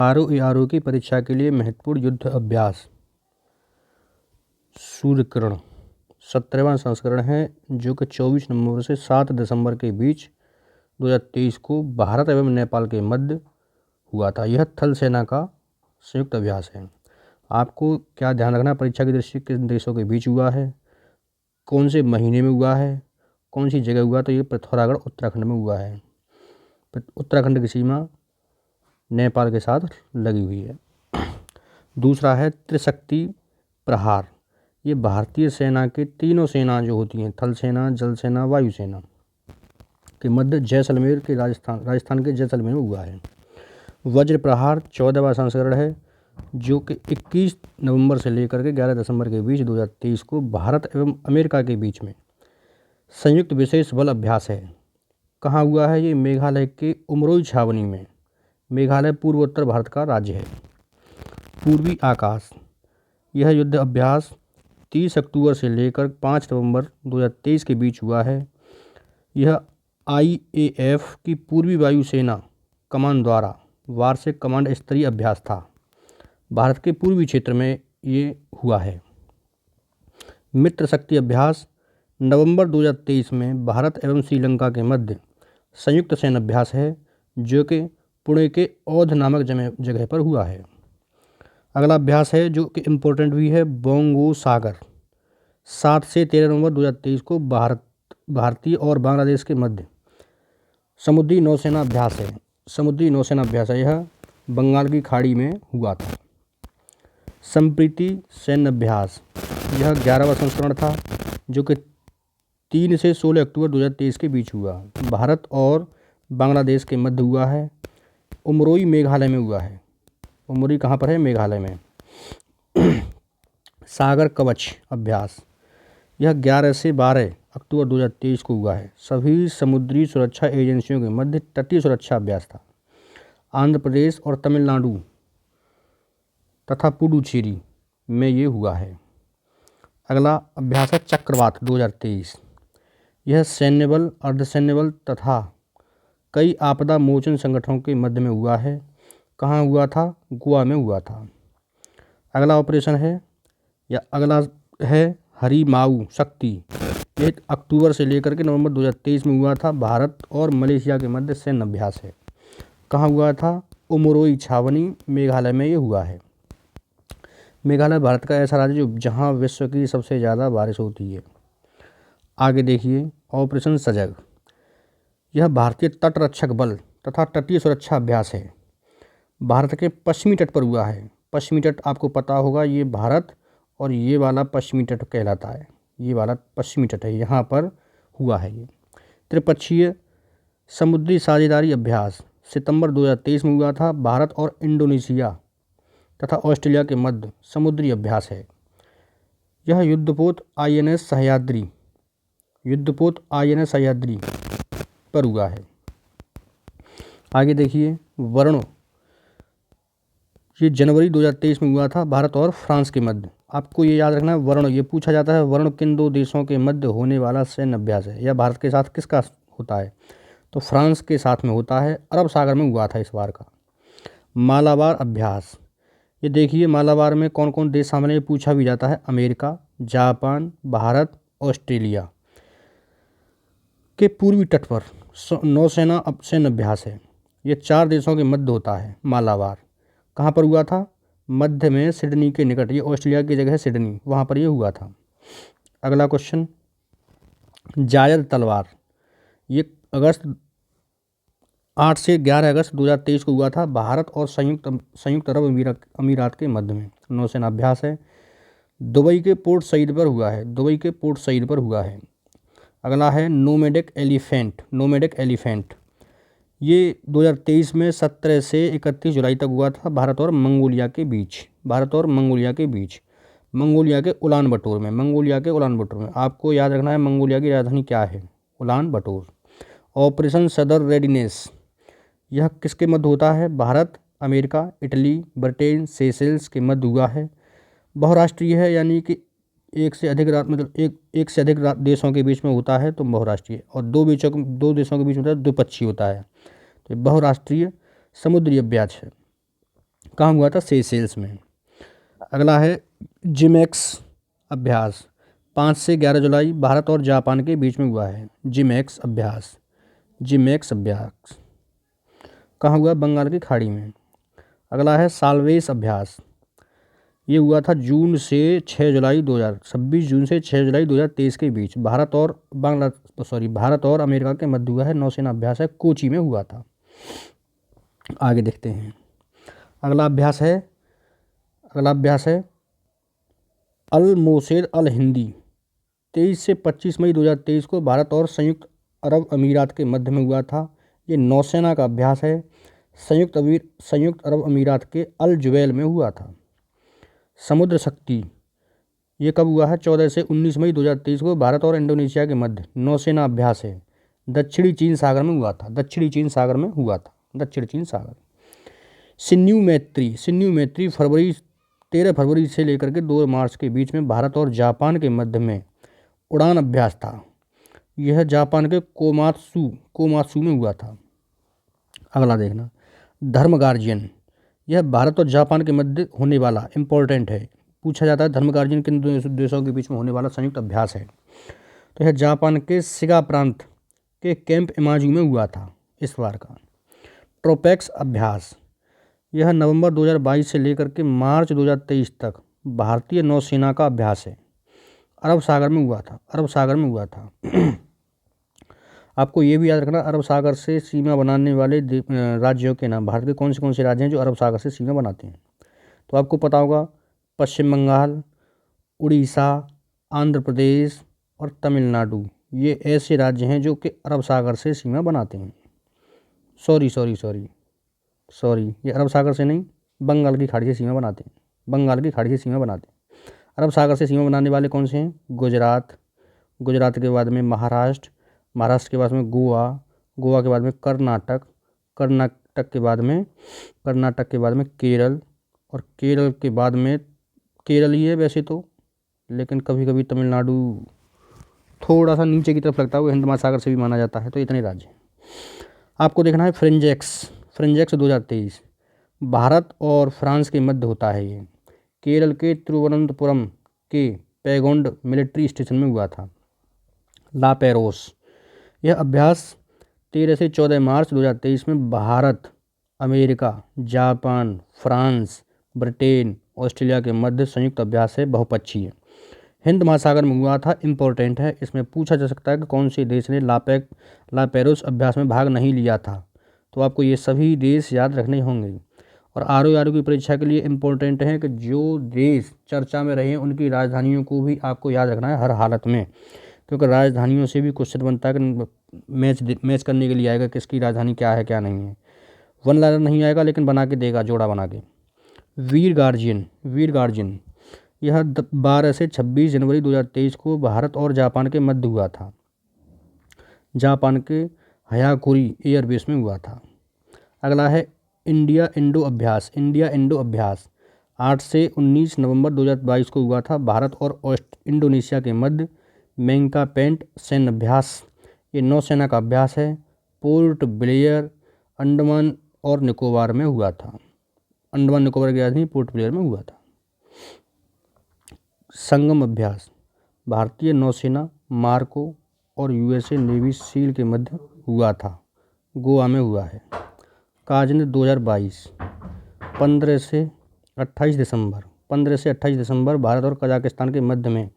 RO की परीक्षा के लिए महत्वपूर्ण युद्ध अभ्यास सूर्यकिरण 17वां संस्करण है, जो कि 24 नवंबर से 7 दिसंबर के बीच 2023 को भारत एवं नेपाल के मध्य हुआ था। यह थल सेना का संयुक्त अभ्यास है। आपको क्या ध्यान रखना, परीक्षा की दृष्टि किन देशों के बीच हुआ है, कौन से महीने में हुआ है, कौन सी जगह हुआ, तो ये पिथौरागढ़ उत्तराखंड में हुआ है। उत्तराखंड की सीमा नेपाल के साथ लगी हुई है। दूसरा है त्रिशक्ति प्रहार। ये भारतीय सेना के तीनों सेना जो होती हैं, थल सेना, जल सेना, वायुसेना के मध्य जैसलमेर के राजस्थान के जैसलमेर में हुआ है। वज्र प्रहार 14वां संस्करण है, जो कि 21 नवंबर से लेकर के 11 दिसंबर के बीच 2023 को भारत एवं अमेरिका के बीच में संयुक्त विशेष बल अभ्यास है। कहाँ हुआ है ये? मेघालय के उमरोई छावनी में। मेघालय पूर्वोत्तर भारत का राज्य है। पूर्वी आकाश, यह युद्ध अभ्यास 30 अक्टूबर से लेकर 5 नवंबर 2023 के बीच हुआ है। यह IAF की पूर्वी वायुसेना कमान द्वारा वार्षिक कमांड स्तरीय अभ्यास था। भारत के पूर्वी क्षेत्र में ये हुआ है। मित्र शक्ति अभ्यास नवंबर 2023 में भारत एवं श्रीलंका के मध्य संयुक्त सैन्य अभ्यास है, जो कि पुणे के औध नामक जगह पर हुआ है। अगला अभ्यास है जो कि इम्पोर्टेंट भी है, बोंगो सागर 7 से 13 नवंबर 2023 को भारतीय और बांग्लादेश के मध्य समुद्री नौसेना अभ्यास है। समुद्री नौसेना अभ्यास है, यह बंगाल की खाड़ी में हुआ था। संप्रीति सैन्य अभ्यास, यह 11वां संस्करण था, जो कि 3 से 16 अक्टूबर 2023 के बीच हुआ। भारत और बांग्लादेश के मध्य हुआ है। उमरोई मेघालय में हुआ है। उमरोई कहाँ पर है? मेघालय में। सागर कवच अभ्यास, यह 11 से 12 अक्टूबर 2023 को हुआ है। सभी समुद्री सुरक्षा एजेंसियों के मध्य तटीय सुरक्षा अभ्यास था। आंध्र प्रदेश और तमिलनाडु तथा पुडुचेरी में ये हुआ है। अगला अभ्यास है चक्रवात 2023। यह सैन्य बल, अर्धसैन्य बल तथा कई आपदा मोचन संगठनों के मध्य में हुआ है। कहाँ हुआ था? गोवा में हुआ था। अगला ऑपरेशन है या अगला है हरिमाऊ शक्ति। ये अक्टूबर से लेकर के नवंबर 2023 में हुआ था। भारत और मलेशिया के मध्य सैन्य अभ्यास है। कहाँ हुआ था? उमरोई छावनी, मेघालय में ये हुआ है। मेघालय भारत का ऐसा राज्य जहाँ विश्व की सबसे ज़्यादा बारिश होती है। आगे देखिए ऑपरेशन सजग। यह भारतीय तटरक्षक बल तथा तटीय सुरक्षा अभ्यास है। भारत के पश्चिमी तट पर हुआ है। पश्चिमी तट आपको पता होगा, ये भारत और ये वाला पश्चिमी तट कहलाता है। ये वाला पश्चिमी तट है, यहाँ पर हुआ है ये। त्रिपक्षीय समुद्री साझेदारी अभ्यास सितंबर 2023 में हुआ था। भारत और इंडोनेशिया तथा ऑस्ट्रेलिया के मध्य समुद्री अभ्यास है। यह युद्धपोत INS सह्याद्री पर हुआ है। आगे देखिए वरुण, ये जनवरी 2023 में हुआ था, भारत और फ्रांस के मध्य। आपको ये याद रखना है, वरुण ये पूछा जाता है, वरुण किन दो देशों के मध्य होने वाला सैन्य अभ्यास है, या भारत के साथ किसका होता है? तो फ्रांस के साथ में होता है। अरब सागर में हुआ था इस बार का। मालाबार अभ्यास, ये देखिए मालाबार में कौन कौन देश शामिल है, ये पूछा भी जाता है। अमेरिका, जापान, भारत, ऑस्ट्रेलिया के पूर्वी तट पर नौसेना सैन्य अभ्यास है। ये 4 देशों के मध्य होता है। मालाबार कहाँ पर हुआ था? मध्य में सिडनी के निकट। ये ऑस्ट्रेलिया की जगह है सिडनी, वहाँ पर ये हुआ था। अगला क्वेश्चन, जायद तलवार, ये 8 से 11 अगस्त 2023 को हुआ था। भारत और संयुक्त अरब अमीरात के मध्य में नौसेना अभ्यास है। दुबई के पोर्ट सईद पर हुआ है। अगला है नोमैडिक एलिफेंट। ये 2023 में 17 से 31 जुलाई तक हुआ था। भारत और मंगोलिया के बीच मंगोलिया के उलान बटोर में। आपको याद रखना है मंगोलिया की राजधानी क्या है? उलान बटोर। ऑपरेशन सदर रेडिनेस, यह किसके मध्य होता है? Bharat, America, Italy, Britain, Seychelles के मध्य हुआ है। बहुराष्ट्रीय है, यानी कि एक से अधिक देशों के बीच में होता है तो बहुराष्ट्रीय, और दो देशों के बीच में होता है द्विपक्षीय होता है। तो बहुराष्ट्रीय समुद्री अभ्यास है। कहाँ हुआ था? सेशेल्स में। अगला है जिमेक्स अभ्यास, 5 से 11 जुलाई भारत और जापान के बीच में हुआ है। जिमेक्स अभ्यास, जिमेक्स अभ्यास कहाँ हुआ? बंगाल की खाड़ी में। अगला है साल्वेस अभ्यास, ये हुआ था जून से 6 जुलाई 26 जून से 6 जुलाई 2023 के बीच भारत और भारत और अमेरिका के मध्य हुआ है। नौसेना अभ्यास है, कोची में हुआ था। आगे देखते हैं। अगला अभ्यास है अल मोसेद अल हिंदी, 23 से 25 मई 2023 को भारत और संयुक्त अरब अमीरात के मध्य में हुआ था। ये नौसेना का अभ्यास है, संयुक्त अरब अमीरात के अल जुबैल में हुआ था। समुद्र शक्ति, ये कब हुआ है? 14 से 19 मई 2023 को भारत और इंडोनेशिया के मध्य नौसेना अभ्यास है, दक्षिणी चीन सागर में हुआ था। दक्षिणी चीन सागर। सिन्यू मैत्री 13 फरवरी से लेकर के 2 मार्च के बीच में भारत और जापान के मध्य में उड़ान अभ्यास था। यह जापान के कोमात्सू में हुआ था। अगला देखना, धर्म गार्जियन, यह भारत और जापान के मध्य होने वाला इम्पोर्टेंट है, पूछा जाता है धर्म गार्जियन किन देशों के बीच में होने वाला संयुक्त अभ्यास है। तो यह जापान के शिगा प्रांत के कैंप इमाजू में हुआ था इस बार का। ट्रोपेक्स अभ्यास, यह नवंबर 2022 से लेकर के मार्च 2023 तक भारतीय नौसेना का अभ्यास है, अरब सागर में हुआ था। आपको ये भी याद रखना, अरब सागर से सीमा बनाने वाले राज्यों के नाम, भारत के कौन से राज्य हैं जो अरब सागर से सीमा बनाते हैं? तो आपको पता होगा पश्चिम बंगाल, उड़ीसा, आंध्र प्रदेश और तमिलनाडु, ये ऐसे राज्य हैं जो कि अरब सागर से सीमा बनाते हैं। सॉरी, ये अरब सागर से नहीं, बंगाल की खाड़ी से सीमा बनाते हैं। अरब सागर से सीमा बनाने वाले कौन से हैं? गुजरात के बाद में महाराष्ट्र के बाद में गोवा के बाद में कर्नाटक के बाद में केरल, और केरल के बाद में केरल ही है वैसे तो, लेकिन कभी कभी तमिलनाडु थोड़ा सा नीचे की तरफ लगता है, वो हिंद महासागर से भी माना जाता है। तो इतने राज्य हैं। आपको देखना है फ्रेंजेक्स 2023 भारत और फ्रांस के मध्य होता है। ये केरल के तिरुवनंतपुरम के पैगोंड मिलिट्री स्टेशन में हुआ था। ला पेरोस, यह अभ्यास 13 से 14 मार्च 2023 में Bharat, America, Japan, France, Britain, Australia के मध्य संयुक्त अभ्यास है, बहुपक्षीय, हिंद महासागर में हुआ था। इम्पोर्टेंट है, इसमें पूछा जा सकता है कि कौन से देश ने ला पेरोस अभ्यास में भाग नहीं लिया था। तो आपको ये सभी देश याद रखने होंगे। और आर की परीक्षा के लिए इम्पोर्टेंट है कि जो देश चर्चा में रहे हैं उनकी राजधानियों को भी आपको याद रखना है हर हालत में, क्योंकि राजधानियों से भी क्वेश्चन बनता है कि मैच करने के लिए आएगा किसकी राजधानी क्या है क्या नहीं है। वन लाइनर नहीं आएगा लेकिन बना के देगा, जोड़ा बना के। वीर गार्जियन, यह 12 से 26 जनवरी 2023 को भारत और जापान के मध्य हुआ था। जापान के हयाकुरी एयरबेस में हुआ था। अगला है इंडिया इंडो अभ्यास 8 से 19 नवंबर 2022 को हुआ था भारत और इंडोनेशिया के मध्य। मैंकापेंट सैन्य अभ्यास, ये नौसेना का अभ्यास है, पोर्ट ब्लेयर, अंडमान और निकोबार में हुआ था। अंडमान निकोबार की राजधानी पोर्ट ब्लेयर में हुआ था। संगम अभ्यास, भारतीय नौसेना, मार्को और यूएसए नेवी सील के मध्य हुआ था, गोवा में हुआ है। काजन 2022 15 से 28 दिसंबर भारत और कजाकिस्तान के मध्य में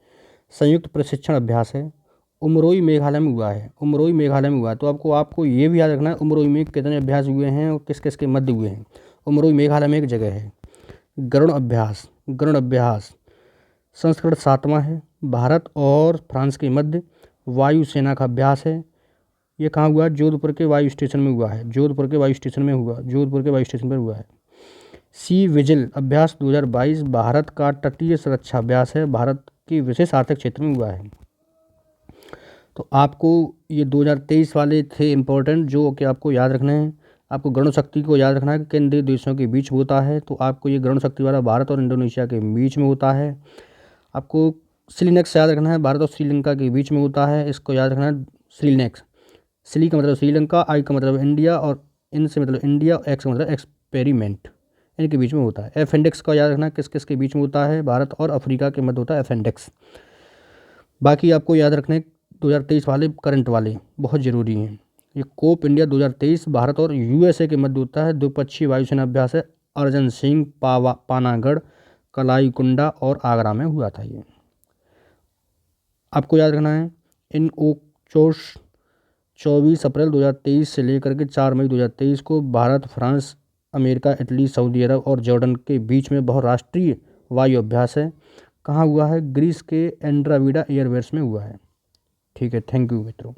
संयुक्त प्रशिक्षण अभ्यास है, उमरोई मेघालय में हुआ है। तो आपको ये भी याद रखना है उमरोई में कितने अभ्यास हुए हैं और किस किस के मध्य हुए हैं। उमरोई मेघालय में एक जगह है। गरुड़ अभ्यास संस्करण 7वां है, भारत और फ्रांस के मध्य वायुसेना का अभ्यास है। ये कहाँ हुआ? जोधपुर के वायु स्टेशन में हुआ है। सी विजिल अभ्यास 2022 भारत का तटीय सुरक्षा अभ्यास है, भारत के विशेष आर्थिक क्षेत्र में हुआ है। तो आपको ये 2023 वाले थे इम्पोर्टेंट, जो कि आपको याद रखने हैं। आपको गरुड़ शक्ति को याद रखना है कि किन देशों के बीच होता है। तो आपको ये गरुड़ शक्ति वाला भारत और इंडोनेशिया के बीच में होता है। आपको सिलीनेक्स याद रखना है, भारत और श्रीलंका के बीच में होता है, इसको याद रखना है। सिलीनेक्स, सिली का मतलब श्रीलंका, आई का मतलब इंडिया और इन से मतलब इंडिया, एक्स का मतलब एक्सपेरिमेंट, इनके बीच में होता है। एफेंडिक्स का याद रखना किस किस के बीच में होता है, भारत और अफ्रीका के मध्य होता है एफेंडिक्स। बाकी आपको याद रखने 2023 वाले करंट वाले बहुत ज़रूरी हैं। ये कोप इंडिया 2023 भारत और यूएसए के मध्य होता है, द्विपक्षीय वायुसेना अभ्यास है। अर्जन सिंह पानागढ़, कलाईकुंडा और आगरा में हुआ था। ये आपको याद रखना है। इन ओकचोस 24 अप्रैल 2023 से लेकर के 4 मई 2023 को Bharat, France, America, Italy, Saudi अरब और जॉर्डन के बीच में बहुराष्ट्रीय वायु अभ्यास है। कहाँ हुआ है? ग्रीस के एंड्राविडा एयरबेस में हुआ है। ठीक है, थैंक यू मित्रों।